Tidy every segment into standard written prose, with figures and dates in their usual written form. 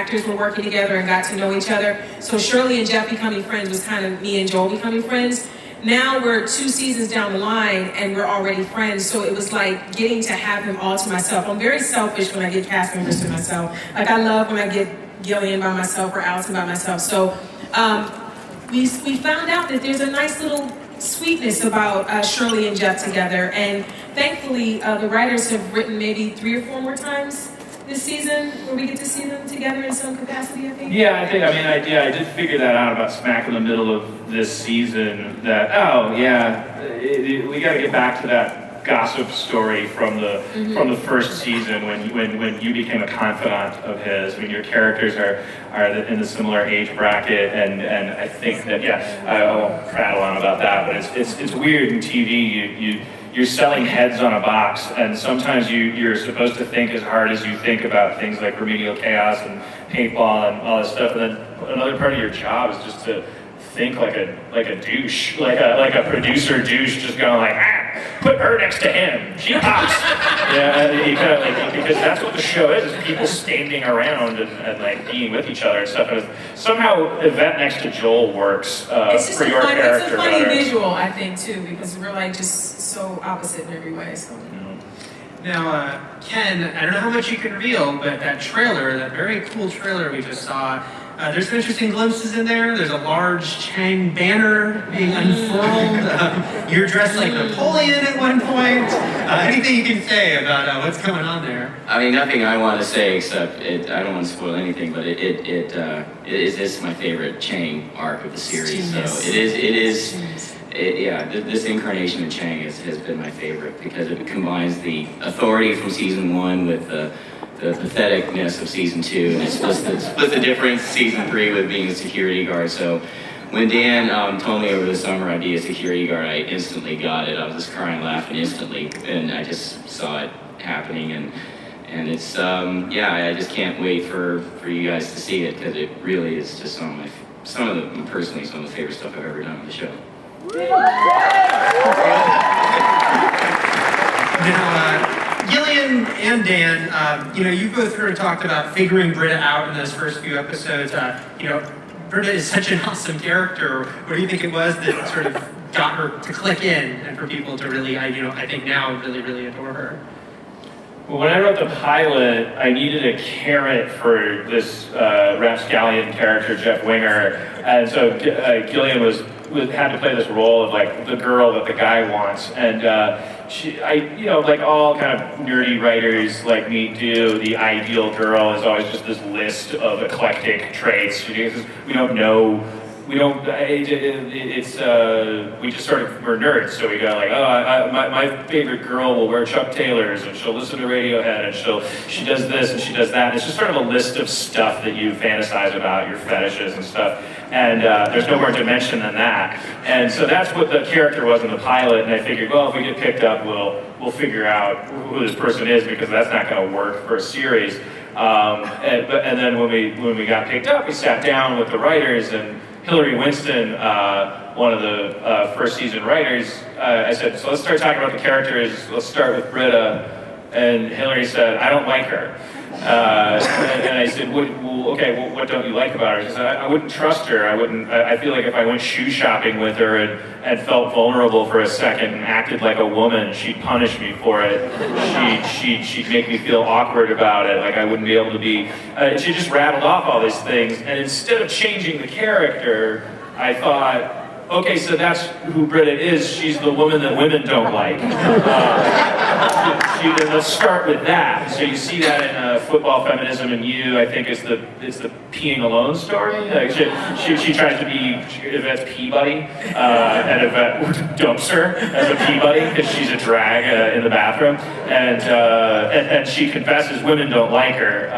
actors were working together and got to know each other. So Shirley and Jeff becoming friends was kind of me and Joel becoming friends. Now we're 2 seasons down the line and we're already friends, so it was like getting to have him all to myself. I'm very selfish when I get cast members to myself. Like I love when I get Gillian by myself or Allison by myself. So we found out that there's a nice little sweetness about Shirley and Jeff together, and thankfully the writers have written maybe 3 or 4 more times this season where we get to see them together in some capacity, I think. Yeah, I did figure that out about smack in the middle of this season, that, we got to get back to that gossip story from the first season when you became a confidant of his, when your characters are in the similar age bracket, and I think that, I won't prattle on about that, but it's weird in TV, you're selling heads on a box, and sometimes you're supposed to think as hard as you think about things like remedial chaos and paintball and all this stuff, and then another part of your job is just to think like a douche, like a producer douche, just going like, put her next to him, she pops. You kind of like, because that's what the show is people standing around and like being with each other and stuff. And somehow Yvette next to Joel works for your character. It's a funny visual, I think, too, because we're like just so opposite in every way. So. Now, Ken, I don't know how much you can reveal, but that trailer, that very cool trailer we just saw, there's some interesting glimpses in there. There's a large Chang banner being unfurled. You're dressed like Napoleon at one point. Anything you can say about what's going on there? I mean, nothing I want to say except I don't want to spoil anything, but it is my favorite Chang arc of the series. So this incarnation of Chang has been my favorite because it combines the authority from season 1 with the patheticness of season 2, and it splits the difference season 3 with being a security guard. So when Dan told me over the summer I'd be a security guard, I instantly got it. I was just crying, laughing instantly, and I just saw it happening, and it's I just can't wait for you guys to see it, because it really is just some of the favorite stuff I've ever done on the show. Now, Gillian and Dan, you both sort of talked about figuring Britta out in those first few episodes. Britta is such an awesome character. What do you think it was that sort of got her to click in and for people to really, I think now really, really adore her? Well, when I wrote the pilot, I needed a carrot for this rapscallion character, Jeff Winger, and so Gillian had to play this role of like the girl that the guy wants, and like all kind of nerdy writers like me do, the ideal girl is always just this list of eclectic traits. We don't know. We don't. We just sort of we're nerds, so we go like, my favorite girl will wear Chuck Taylors, and she'll listen to Radiohead, and she does this and she does that. And it's just sort of a list of stuff that you fantasize about, your fetishes and stuff. And there's no more dimension than that. And so that's what the character was in the pilot. And I figured, well, if we get picked up, we'll figure out who this person is, because that's not going to work for a series. And then when we got picked up, we sat down with the writers, and Hillary Winston, one of the first season writers, I said, so let's start talking about the characters. Let's start with Britta. And Hillary said, I don't like her. And I said, what don't you like about her? She said, I wouldn't trust her. I feel like if I went shoe shopping with her and felt vulnerable for a second and acted like a woman, she'd punish me for it. She'd make me feel awkward about it, like I wouldn't be able to be. She just rattled off all these things, and instead of changing the character, I thought, okay, so that's who Britta is. She's the woman that women don't like. Let's start with that. So you see that in Football Feminism and You, I think it's the peeing alone story. Like she tries to be Yvette's pee buddy, and Yvette dumps her as a pee buddy because she's a drag in the bathroom, and she confesses women don't like her,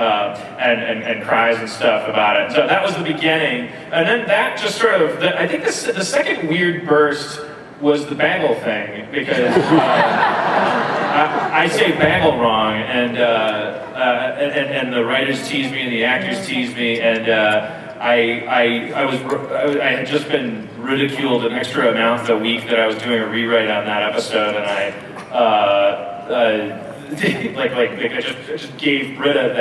and cries and stuff about it. So that was the beginning, and then that just sort of, I think the second weird burst was the bagel thing, because I say bagel wrong, and the writers tease me and the actors tease me, and I had just been ridiculed an extra amount the week that I was doing a rewrite on that episode, and I just gave Britta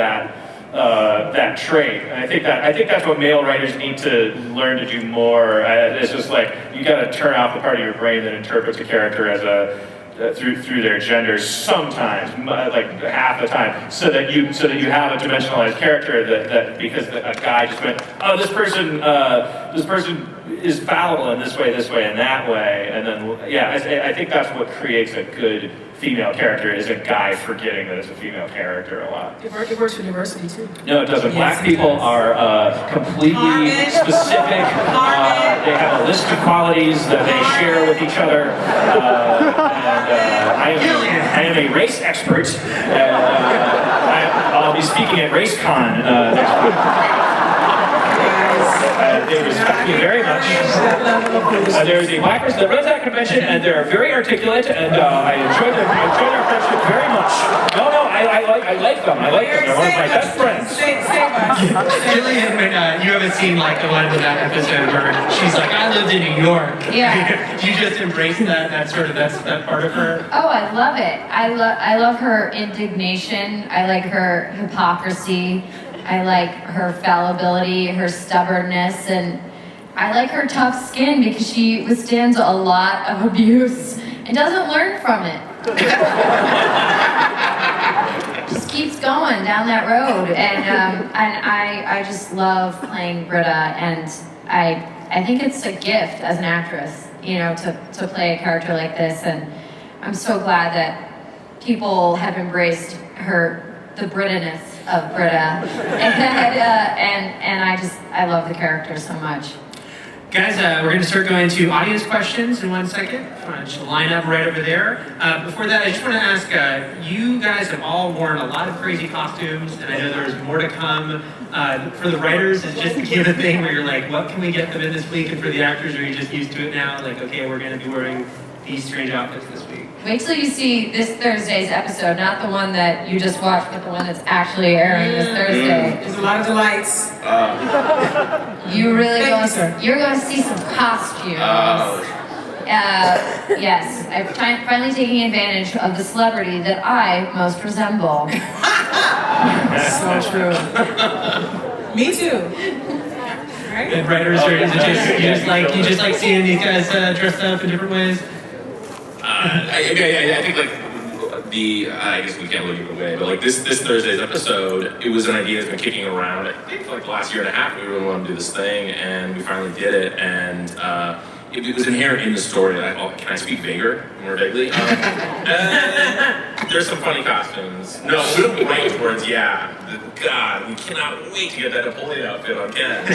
that trait. And I think that's what male writers need to learn to do more. It's just like you got to turn off the part of your brain that interprets a character as through their gender sometimes, like half the time, so that you have a dimensionalized character that because a guy just went, oh, this person is fallible in this way, and that way, and then I think that's what creates a good female character, is a guy forgetting that it's a female character a lot. It works for diversity too. No, it doesn't. Yes, Black people are completely Harmon. specific. They have a list of qualities that they share with each other. I am a race expert. I'll be speaking at RaceCon next week. They respect me very much. There's a black person that runs that convention, and they're very articulate, and I enjoy their friendship very much. No, I like them. I like them. They're one of my best friends. Gillian, you haven't seen like the one in that episode where she's like, I lived in New York. Yeah. Do you just embrace that part of her? Oh, I love it. I love her indignation. I like her hypocrisy. I like her fallibility, her stubbornness, and I like her tough skin because she withstands a lot of abuse and doesn't learn from it. Just keeps going down that road, and I just love playing Britta, and I think it's a gift as an actress, to play a character like this, and I'm so glad that people have embraced the Britta-ness of Britta, and I love the character so much. Guys, we're going to start going to audience questions in 1 second. Just line up right over there. Before that, I just want to ask, you guys have all worn a lot of crazy costumes, and I know there's more to come. For the writers, is just to give a thing where you're like, what can we get them in this week? And for the actors, are you just used to it now? Like, okay, we're going to be wearing these strange outfits this week. Wait till you see this Thursday's episode, not the one that you just watched, but the one that's actually airing this Thursday. There's a lot of delights. You're going to see some costumes. Yes, I'm finally taking advantage of the celebrity that I most resemble. So true. Me too. Right? And writers, or is it you just like seeing these guys dressed up in different ways? I think like I guess we can't really give it away, but like this Thursday's episode, it was an idea that's been kicking around. I think for like the last year and a half, we really wanted to do this thing, and we finally did it. And it was inherent in the story. Can I speak more vaguely? There's some funny costumes. No, we don't wait towards God, we cannot wait to get that Napoleon outfit on Ken. And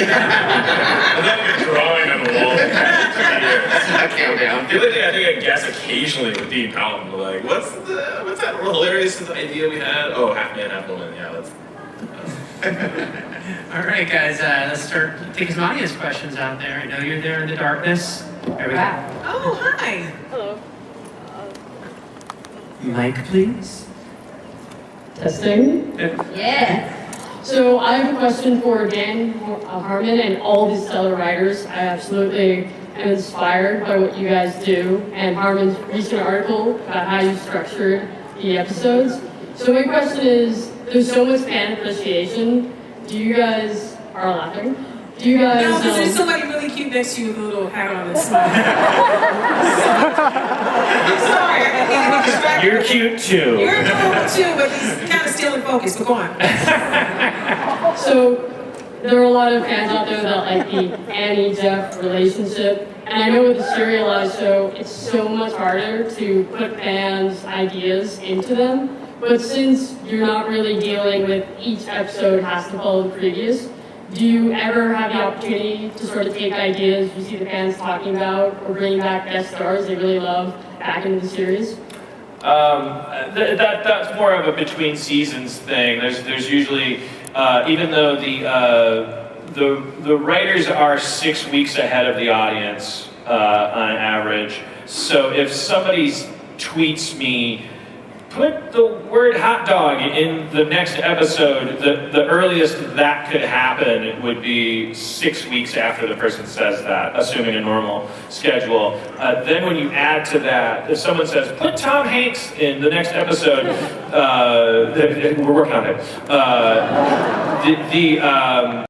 then we're drawing on the wall. A countdown. The other thing I think I guess occasionally with Dean Collin, we're like, what's that real hilarious idea we had? Oh, half man, half woman. Yeah, that's All right, guys, let's start taking some audience questions out there. I know you're there in the darkness. There we go. Oh, hi. Hello. Mic, please. Testing. Yeah. So I have a question for Dan Harmon and all the stellar writers. I absolutely am inspired by what you guys do and Harmon's recent article about how you structured the episodes. So my question is, there's so much fan appreciation. Do you guys are laughing? Do you guys? No, because there's somebody really cute next to you with a little hat on and smile. I'm sorry, I can't be distracted. You're cute too. You're cool too, but he's kind of stealing focus. But go on. So there are a lot of fans out there that like the Annie-Jeff relationship. And I know with the serialized show, it's so much harder to put fans' ideas into them. But since you're not really dealing with each episode has to follow the previous, do you ever have the opportunity to sort of take ideas you see the fans talking about or bring back guest stars they really love back into the series? That's more of a between seasons thing. There's usually, even though the writers are 6 weeks ahead of the audience on average. So if somebody tweets me, put the word hot dog in the next episode, the earliest that could happen would be 6 weeks after the person says that, assuming a normal schedule. Then when you add to that, if someone says, put Tom Hanks in the next episode, we're working on it. the